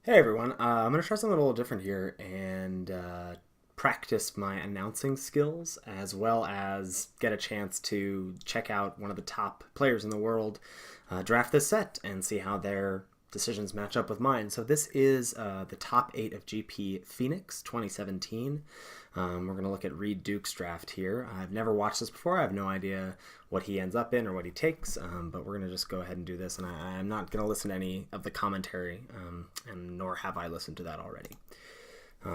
Hey everyone, I'm going to try something a little different here and practice my announcing skills as well as get a chance to check out one of the top players in the world draft this set and see how their decisions match up with mine. So this is the top 8 of GP Phoenix 2017. We're going to look at Reid Duke's draft here. I've never watched this before. I have no idea what he ends up in or what he takes, but we're going to just go ahead and do this. And I'm not going to listen to any of the commentary, and nor have I listened to that already.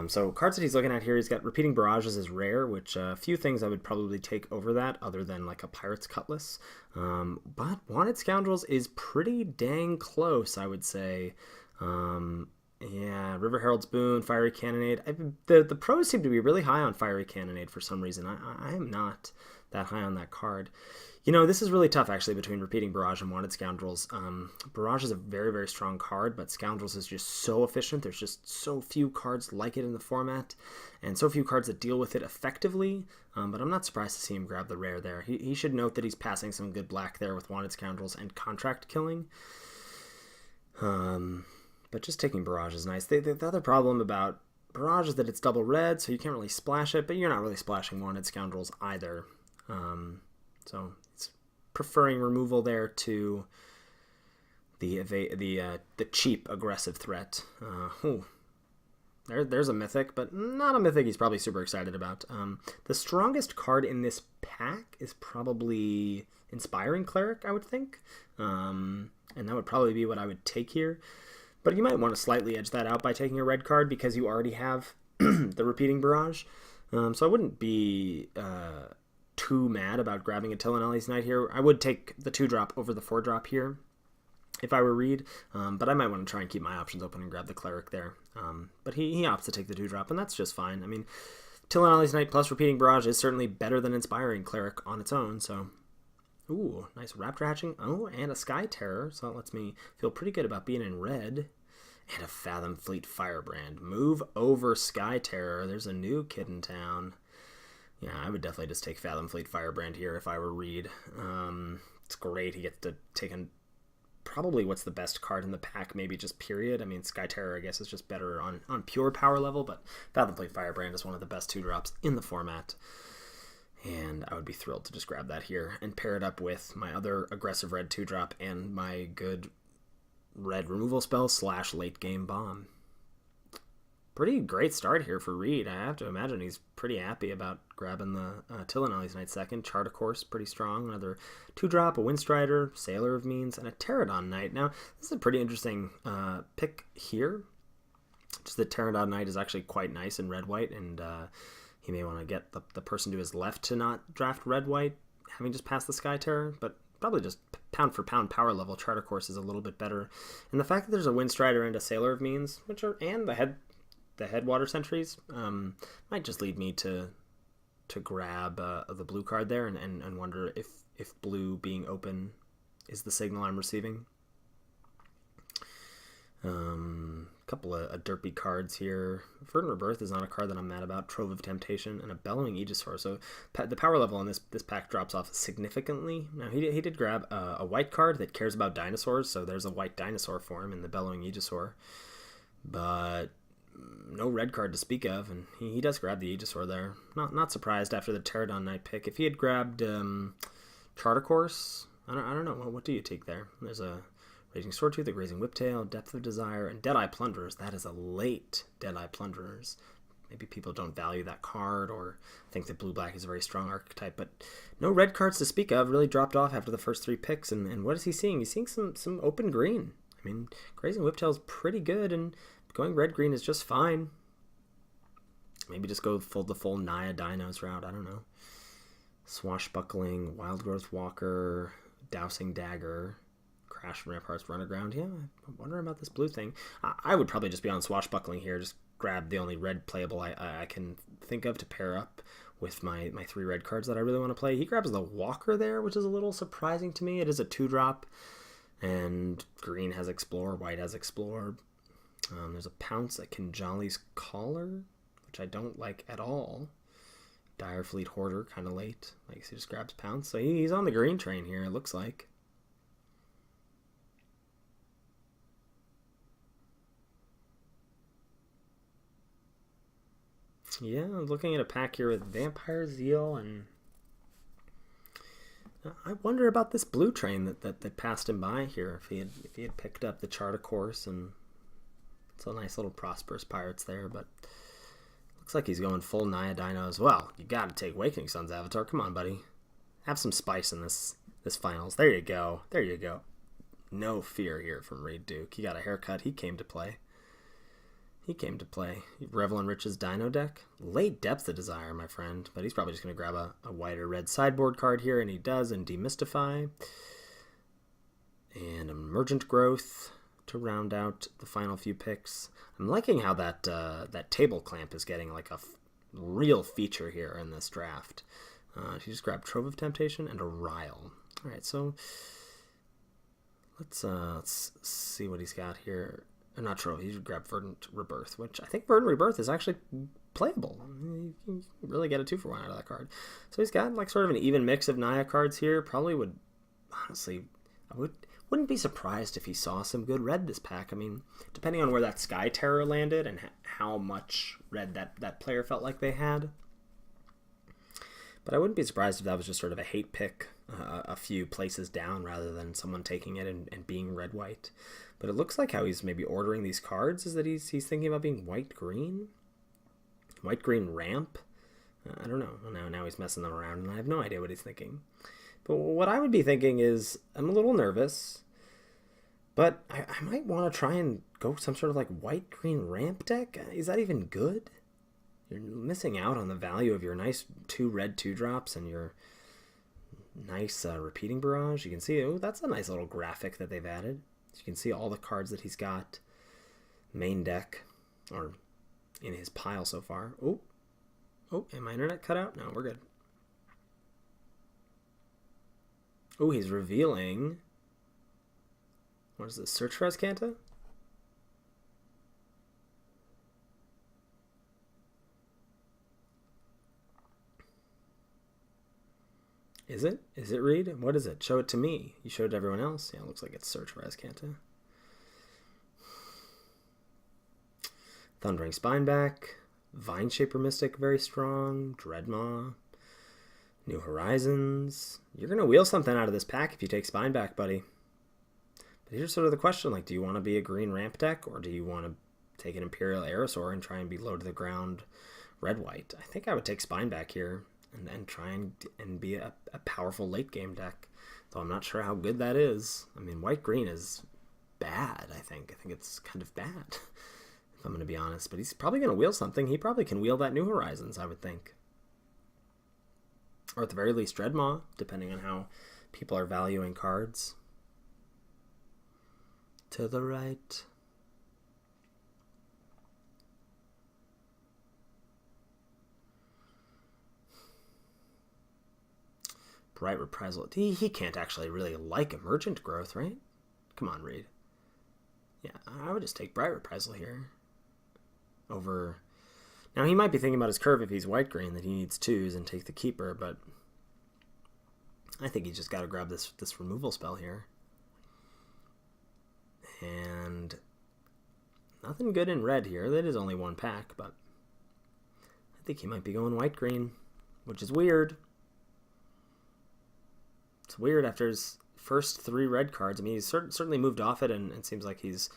So cards that he's looking at here, he's got Repeating Barrages as rare, which a few things I would probably take over that other than like a Pirate's Cutlass. But Wanted Scoundrels is pretty dang close, I would say. Yeah, River Herald's Boon, Fiery Cannonade. The pros seem to be really high on Fiery Cannonade for some reason. I am not that high on that card. You know, this is really tough, actually, between Repeating Barrage and Wanted Scoundrels. Barrage is a very, very strong card, but Scoundrels is just so efficient. There's just so few cards like it in the format, and so few cards that deal with it effectively, but I'm not surprised to see him grab the rare there. He should note that he's passing some good black there with Wanted Scoundrels and Contract Killing. But just taking Barrage is nice. The other problem about Barrage is that it's double red, so you can't really splash it, but you're not really splashing Wanted Scoundrels either. So it's preferring removal there to the cheap aggressive threat. There's a mythic, but not a mythic he's probably super excited about. The strongest card in this pack is probably Inspiring Cleric, I would think. And that would probably be what I would take here. But you might want to slightly edge that out by taking a red card because you already have the Repeating Barrage. So I wouldn't be too mad about grabbing a Tillinelli's Knight here. I would take the 2-drop over the 4-drop here if I were Reid, but I might want to try and keep my options open and grab the Cleric there. But he opts to take the 2-drop, and that's just fine. I mean, Tillinelli's Knight plus Repeating Barrage is certainly better than Inspiring Cleric on its own, so... Ooh, nice Raptor Hatching. Oh, and a Sky Terror, so that lets me feel pretty good about being in red. And a Fathom Fleet Firebrand. Move over Sky Terror. There's a new kid in town. Yeah, I would definitely just take Fathom Fleet Firebrand here if I were Reid. It's great. He gets to take probably what's the best card in the pack, maybe just period. I mean, Sky Terror, I guess, is just better on pure power level, but Fathom Fleet Firebrand is one of the best 2-drops in the format. And I would be thrilled to just grab that here and pair it up with my other aggressive red 2-drop and my good red removal spell / late game bomb. Pretty great start here for Reid. I have to imagine he's pretty happy about grabbing the Tillinelli's Knight second. Chart, of course, pretty strong. Another 2-drop, a Windstrider, Sailor of Means, and a Pterodon Knight. Now, this is a pretty interesting pick here. Just the Pterodon Knight is actually quite nice in red-white, and he may want to get the person to his left to not draft red-white, having just passed the Sky Terror, but probably just pound for pound power level. Charter Course is a little bit better. And the fact that there's a Windstrider and a Sailor of Means, and the Headwater Sentries, might just lead me to grab the blue card there and wonder if blue being open is the signal I'm receiving. Couple of derpy cards here. Verdant Rebirth is not a card that I'm mad about. Trove of Temptation and a Bellowing Aegisaur. So the power level on this pack drops off significantly. Now he did grab a white card that cares about dinosaurs, so there's a white dinosaur for him in the Bellowing Aegisaur. But no red card to speak of, and he does grab the Aegisaur there. Not surprised after the Pterodon Knight pick. If he had grabbed Charter Course, I don't know. What do you take there? There's a Raging Swordtooth, a Grazing Whiptail, Depth of Desire, and Deadeye Plunderers. That is a late Deadeye Plunderers. Maybe people don't value that card or think that blue-black is a very strong archetype, but no red cards to speak of. Really dropped off after the first 3 picks, and what is he seeing? He's seeing some open green. I mean, Grazing Whiptail is pretty good, and going red-green is just fine. Maybe just go the full Naya Dinos route. I don't know. Swashbuckling, Wildgrowth Walker, Dousing Dagger, Crash from Ramparts, Run Aground. Yeah, I'm wondering about this blue thing. I would probably just be on Swashbuckling here. Just grab the only red playable I can think of to pair up with my 3 red cards that I really want to play. He grabs the Walker there, which is a little surprising to me. It is a 2-drop, and green has Explore, white has Explore. There's a Pounce at Kinjali's Collar, which I don't like at all. Direfleet Hoarder, kind of late. I guess he just grabs Pounce. So he's on the green train here, it looks like. Yeah, I'm looking at a pack here with Vampire Zeal, and I wonder about this blue train that passed him by here. If he had picked up the Chart of Course, and it's a nice little Prosperous Pirates there, but looks like he's going full Naya Dino as well. You got to take Awakening Sun's Avatar. Come on, buddy, have some spice in this finals. There you go. There you go. No fear here from Reid Duke. He got a haircut. He came to play. He came to play. Revel in Rich's Dino deck. Late Depth of Desire, my friend. But he's probably just going to grab a white or red sideboard card here, and he does, and Demystify. And Emergent Growth to round out the final few picks. I'm liking how that Table Clamp is getting like a real feature here in this draft. She just grabbed Trove of Temptation and a Ryle. All right, so let's see what he's got here. Not Trove, he grabbed Verdant Rebirth, which I think Verdant Rebirth is actually playable. You can really get a 2-for-1 out of that card. So he's got like sort of an even mix of Naya cards here. Probably would, honestly, wouldn't be surprised if he saw some good red this pack. I mean, depending on where that Sky Terror landed and how much red that player felt like they had. But I wouldn't be surprised if that was just sort of a hate pick a few places down rather than someone taking it and being red-white. But it looks like how he's maybe ordering these cards is that he's thinking about being white-green? White-green ramp? I don't know. Now he's messing them around, and I have no idea what he's thinking. But what I would be thinking is, I'm a little nervous, but I might want to try and go some sort of like white-green ramp deck. Is that even good? You're missing out on the value of your nice 2 red 2-drops and your nice repeating barrage. You can see, oh, that's a nice little graphic that they've added. So you can see all the cards that he's got main deck or in his pile so far. Oh, and my internet cut out? No, we're good. Oh, he's revealing. What is this? Search for Azcanta? Is it? Is it Reid? What is it? Show it to me. You showed it to everyone else? Yeah, it looks like it's Search for Azcanta. Thundering Spineback. Vineshaper Mystic, very strong. Dreadmaw. New Horizons. You're going to wheel something out of this pack if you take Spineback, buddy. But here's sort of the question. Like, do you want to be a green ramp deck, or do you want to take an Imperial Aerosaur and try and be low to the ground red-white? I think I would take Spineback here. And try and be a powerful late game deck. Though I'm not sure how good that is. I mean, white-green is bad, I think. I think it's kind of bad, if I'm going to be honest. But he's probably going to wheel something. He probably can wheel that New Horizons, I would think. Or at the very least, Dreadmaw, depending on how people are valuing cards. To the right. Bright Reprisal. He can't actually really like Emergent Growth, right? Come on, Reid. Yeah, I would just take Bright Reprisal here. Over. Now, he might be thinking about his curve if he's white-green, that he needs 2s and take the Keeper, but I think he's just got to grab this removal spell here. And nothing good in red here. That is only one pack, but I think he might be going white-green, which is weird. It's weird after his first 3 red cards. I mean, he's certainly moved off it, and it seems like he's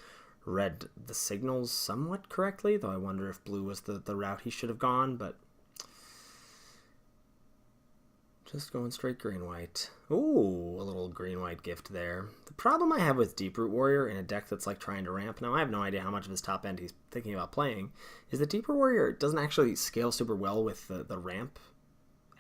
read the signals somewhat correctly, though I wonder if blue was the route he should have gone, but just going straight green-white. Ooh, a little green-white gift there. The problem I have with Deeproot Warrior in a deck that's like trying to ramp, now I have no idea how much of his top end he's thinking about playing, is that Deeproot Warrior doesn't actually scale super well with the ramp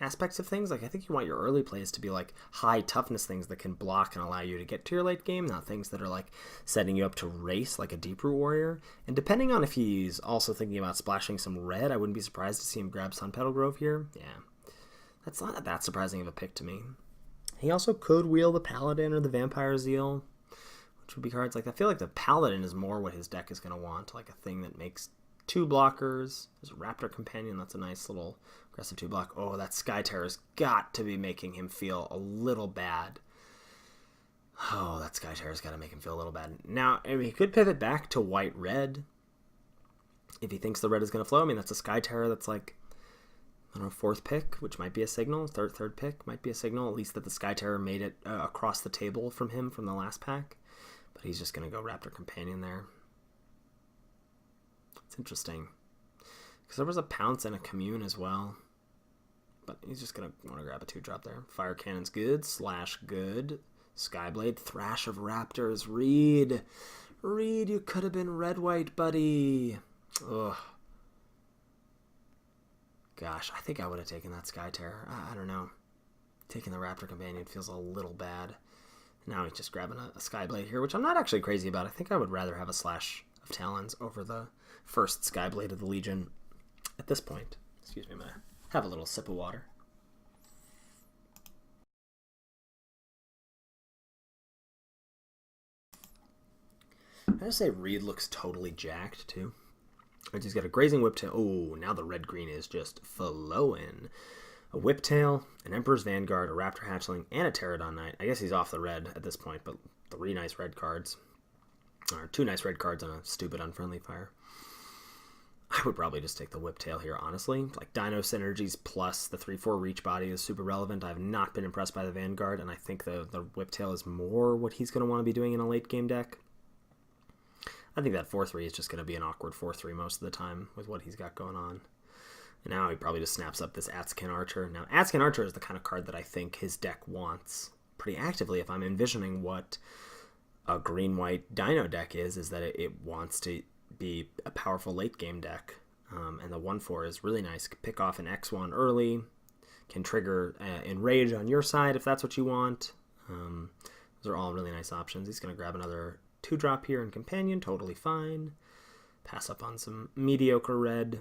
aspects of things. Like, I think you want your early plays to be like high toughness things that can block and allow you to get to your late game, not things that are like setting you up to race like a Deeproot Warrior. And depending on if he's also thinking about splashing some red, I wouldn't be surprised to see him grab Sunpetal Grove here. Yeah, that's not that surprising of a pick to me. He also could wheel the Paladin or the Vampire Zeal, which would be cards like that. I feel like the Paladin is more what his deck is going to want, like a thing that makes 2 blockers. There's a Raptor Companion. That's a nice little aggressive 2-block. Oh, that Sky Terror's got to be making him feel a little bad. Oh, that Sky Terror's got to make him feel a little bad. Now, I mean, he could pivot back to white-red if he thinks the red is going to flow. I mean, that's a Sky Terror that's like, I don't know, 4th pick, which might be a signal. Third pick might be a signal, at least that the Sky Terror made it across the table from him from the last pack. But he's just going to go Raptor Companion there. It's interesting. Because there was a Pounce and a Commune as well. But he's just going to want to grab a 2-drop there. Fire Cannon's good. Slash good. Skyblade. Thrash of Raptors. Reid. Reid, you could have been red-white, buddy. Ugh. Gosh, I think I would have taken that Sky Terror. I don't know. Taking the Raptor Companion feels a little bad. Now he's just grabbing a Skyblade here, which I'm not actually crazy about. I think I would rather have a Slash of Talons over the first Skyblade of the Legion at this point. Excuse me, I'm going to have a little sip of water. I gotta say Reid looks totally jacked, too. He's got a Grazing Whiptail. Oh, now the red-green is just flowing. A Whiptail, an Emperor's Vanguard, a Raptor Hatchling, and a Pterodon Knight. I guess he's off the red at this point, but 3 nice red cards. Or 2 nice red cards on a stupid Unfriendly Fire. I would probably just take the Whiptail here, honestly. Like, Dino Synergies plus the 3-4 Reach Body is super relevant. I've not been impressed by the Vanguard, and I think the Whiptail is more what he's going to want to be doing in a late-game deck. I think that 4-3 is just going to be an awkward 4-3 most of the time with what he's got going on. And now he probably just snaps up this Atskin Archer. Now, Atskin Archer is the kind of card that I think his deck wants pretty actively. If I'm envisioning what a green-white Dino deck is that it wants to be a powerful late-game deck. And the 1-4 is really nice. Pick off an X1 early. Can trigger Enrage on your side if that's what you want. Those are all really nice options. He's going to grab another 2-drop here in Companion, totally fine. Pass up on some mediocre red.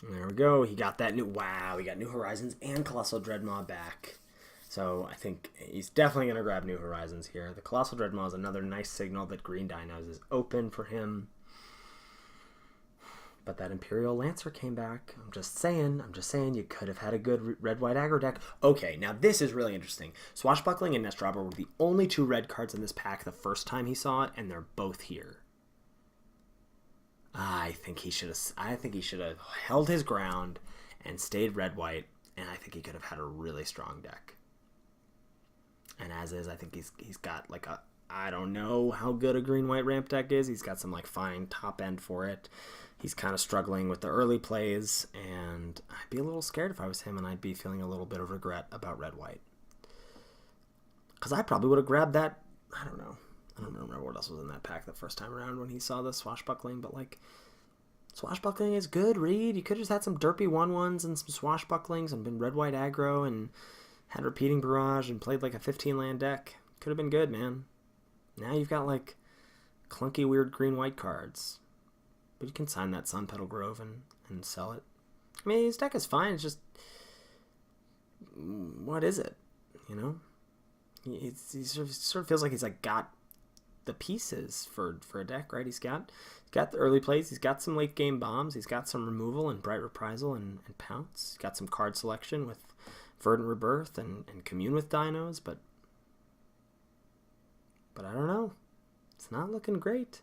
And there we go. He got that new... Wow, we got New Horizons and Colossal Dreadmaw back. So I think he's definitely going to grab New Horizons here. The Colossal Dreadmaw is another nice signal that Green Dinos is open for him. But that Imperial Lancer came back. I'm just saying, you could have had a good red-white aggro deck. Okay, now this is really interesting. Swashbuckling and Nest Robber were the only 2 red cards in this pack the first time he saw it, and they're both here. I think he should have held his ground and stayed red-white, and I think he could have had a really strong deck. And as is, I think he's got like a, I don't know how good a green-white ramp deck is. He's got some like fine top end for it. He's kind of struggling with the early plays, and I'd be a little scared if I was him, and I'd be feeling a little bit of regret about red-white. Because I probably would have grabbed that, I don't know. I don't remember what else was in that pack the first time around when he saw the Swashbuckling, but like, Swashbuckling is good, Reid. You could have just had some derpy 1/1s and some Swashbucklings and been red-white aggro and had Repeating Barrage and played like a 15-land deck. Could have been good, man. Now you've got like clunky, weird green-white cards. But you can sign that Sun Petal Grove and sell it. I mean, his deck is fine. It's just, what is it? You know? He sort of feels like he's like got the pieces for a deck, right? He's got the early plays. He's got some late game bombs. He's got some removal and Bright Reprisal and Pounce. He's got some card selection with Verdant Rebirth and Commune with Dinos, but I don't know. It's not looking great.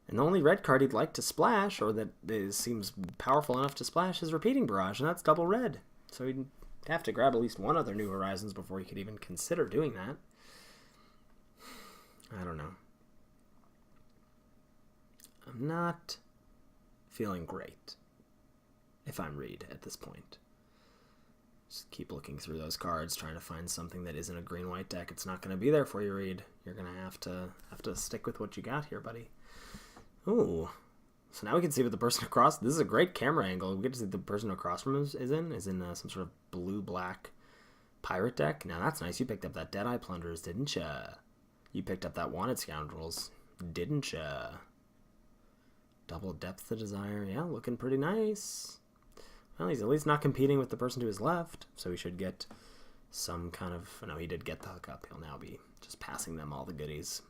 And the only red card he'd like to splash, or that seems powerful enough to splash, is Repeating Barrage, and that's double red. So he'd have to grab at least one other New Horizons before he could even consider doing that. I don't know. I'm not feeling great if I'm Reid at this point. Just keep looking through those cards, trying to find something that isn't a green-white deck. It's not going to be there for you, Reid. You're going to have to stick with what you got here, buddy. Ooh. So now we can see what the person across... This is a great camera angle. We get to see the person across from him is in some sort of blue-black pirate deck. Now that's nice. You picked up that Deadeye Plunderers, didn't ya? You picked up that Wanted Scoundrels, didn't ya? Double Depth to Desire. Yeah, looking pretty nice. Well, he's at least not competing with the person to his left, so he should get some kind of... No, he did get the hookup. He'll now be just passing them all the goodies.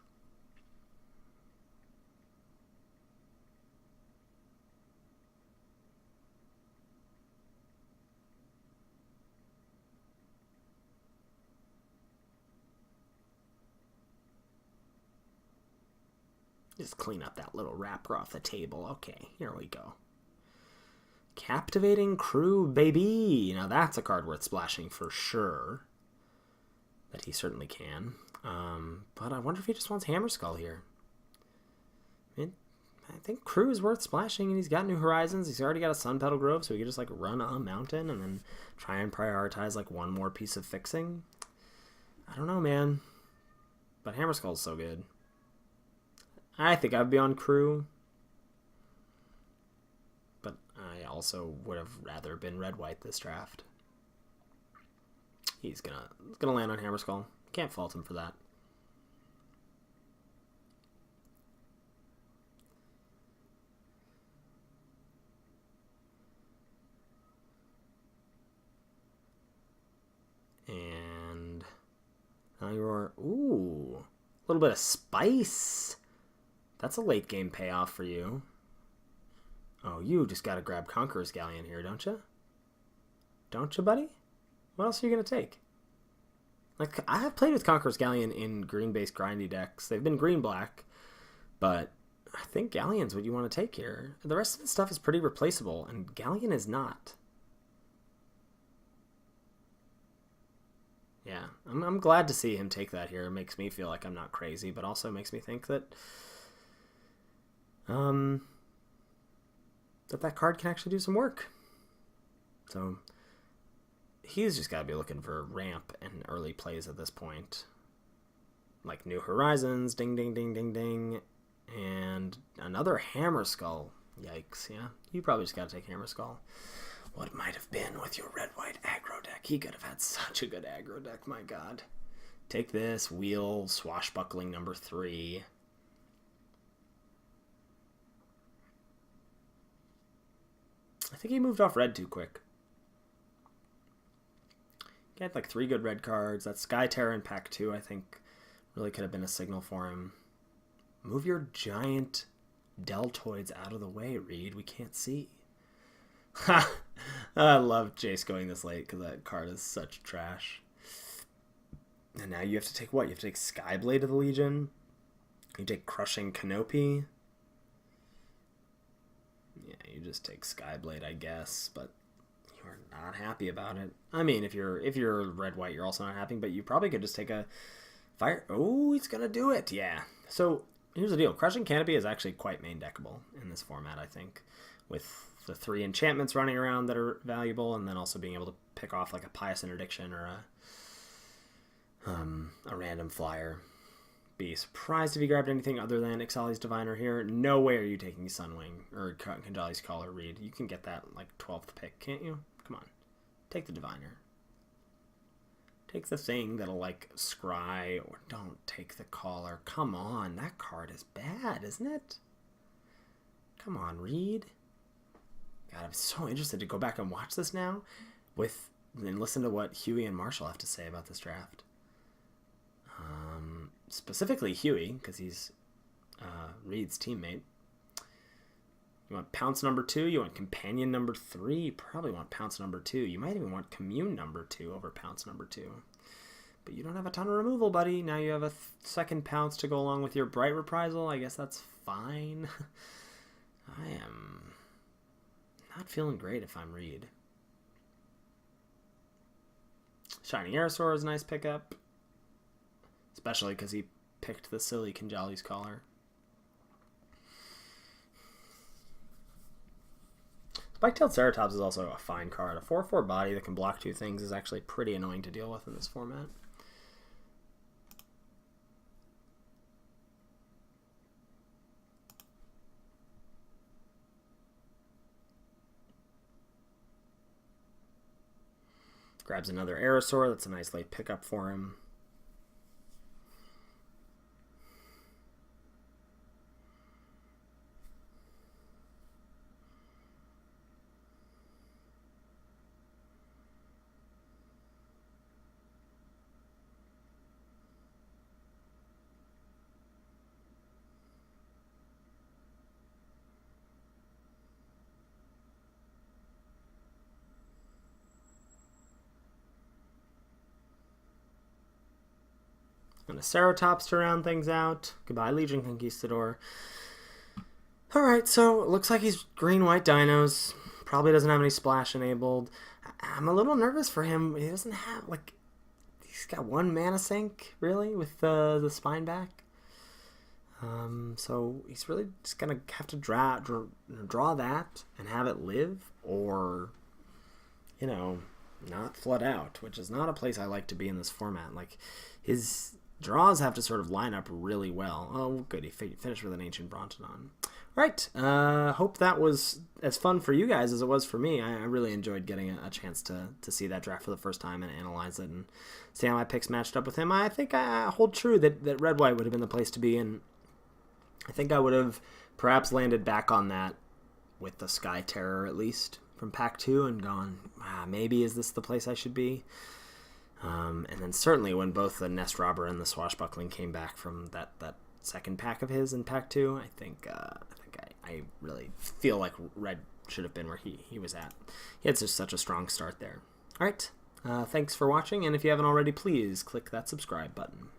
Just clean up that little wrapper off the table. Okay, here we go. Captivating Crew, baby! Now that's a card worth splashing for sure. That he certainly can. But I wonder if he just wants Hammer Skull here. I think Crew is worth splashing, and he's got New Horizons. He's already got a Sun Petal Grove, so he could just like run a mountain and then try and prioritize like one more piece of fixing. I don't know, man. But Hammer Skull's so good. I think I'd be on Crew. But I also would have rather been red-white this draft. He's gonna land on Hammer Skull. Can't fault him for that. And now you're, ooh, a little bit of spice. That's a late game payoff for you. Oh, you just got to grab Conqueror's Galleon here, don't you? Don't you, buddy? What else are you going to take? Like, I have played with Conqueror's Galleon in green-based grindy decks. They've been green-black, but I think Galleon's what you want to take here. The rest of the stuff is pretty replaceable, and Galleon is not. Yeah, I'm glad to see him take that here. It makes me feel like I'm not crazy, but also makes me think that that card can actually do some work. So he's just got to be looking for ramp and early plays at this point. Like New Horizons, ding, ding, ding, ding, ding, and another Hammer Skull. Yikes, yeah. You probably just got to take Hammer Skull. What might have been with your red-white aggro deck? He could have had such a good aggro deck, my god. Take this, wheel, swashbuckling number 3. I think he moved off red too quick. He had like 3 good red cards. That Sky Terror in pack 2, I think, really could have been a signal for him. Move your giant deltoids out of the way, Reid. We can't see. Ha! I love Jace going this late because that card is such trash. And now you have to take what? You have to take Skyblade of the Legion. You take Crushing Canopy. Yeah, you just take Skyblade, I guess, but you are not happy about it. I mean, if you're red-white, you're also not happy, but you probably could just take a fire. Oh, he's gonna do it. Yeah. So here's the deal. Crushing Canopy is actually quite main deckable in this format, I think, with the 3 enchantments running around that are valuable, and then also being able to pick off like a Pious Interdiction or a random flyer. Be surprised if you grabbed anything other than Ixali's Diviner here. No way are you taking Sunwing or Kanjali's Caller, Reid. You can get that like 12th pick, can't you? Come on. Take the Diviner. Take the thing that'll like scry, or don't take the Caller. Come on, that card is bad, isn't it? Come on, Reid. God, I'm so interested to go back and watch this now and listen to what Huey and Marshall have to say about this draft. Specifically Huey, because he's Reid's teammate. You want Pounce number 2, you want Companion number 3, you probably want Pounce number 2. You might even want Commune number 2 over Pounce number 2. But you don't have a ton of removal, buddy. Now you have a second Pounce to go along with your Bright Reprisal. I guess that's fine. I am not feeling great if I'm Reid. Shining Aerosaur is a nice pickup. Especially because he picked the silly Kanjali's Caller. Spike-tailed Ceratops is also a fine card. A 4/4 body that can block 2 things is actually pretty annoying to deal with in this format. Grabs another Aerosaur. That's a nice late pickup for him. and a Ceratops to round things out. Goodbye, Legion Conquistador. Alright, so it looks like he's green-white dinos. Probably doesn't have any splash enabled. I'm a little nervous for him. He doesn't have, like... He's got 1 mana sink, really, with the spine back. So he's really just going to have to draw that and have it live, or, you know, not flood out, which is not a place I like to be in this format. Like, his draws have to sort of line up really well. Oh, good, he finished with an Ancient Brontodon. Right, hope that was as fun for you guys as it was for me. I really enjoyed getting a chance to see that draft for the first time and analyze it and see how my picks matched up with him. I think I hold true that red-white would have been the place to be, and I think I would have perhaps landed back on that with the Sky Terror, at least, from Pack 2, and gone, maybe is this the place I should be? And then certainly when both the Nest Robber and the Swashbuckling came back from that second pack of his in Pack 2, I think I really feel like red should have been where he was at. He had just such a strong start there. All right, thanks for watching, and if you haven't already, please click that subscribe button.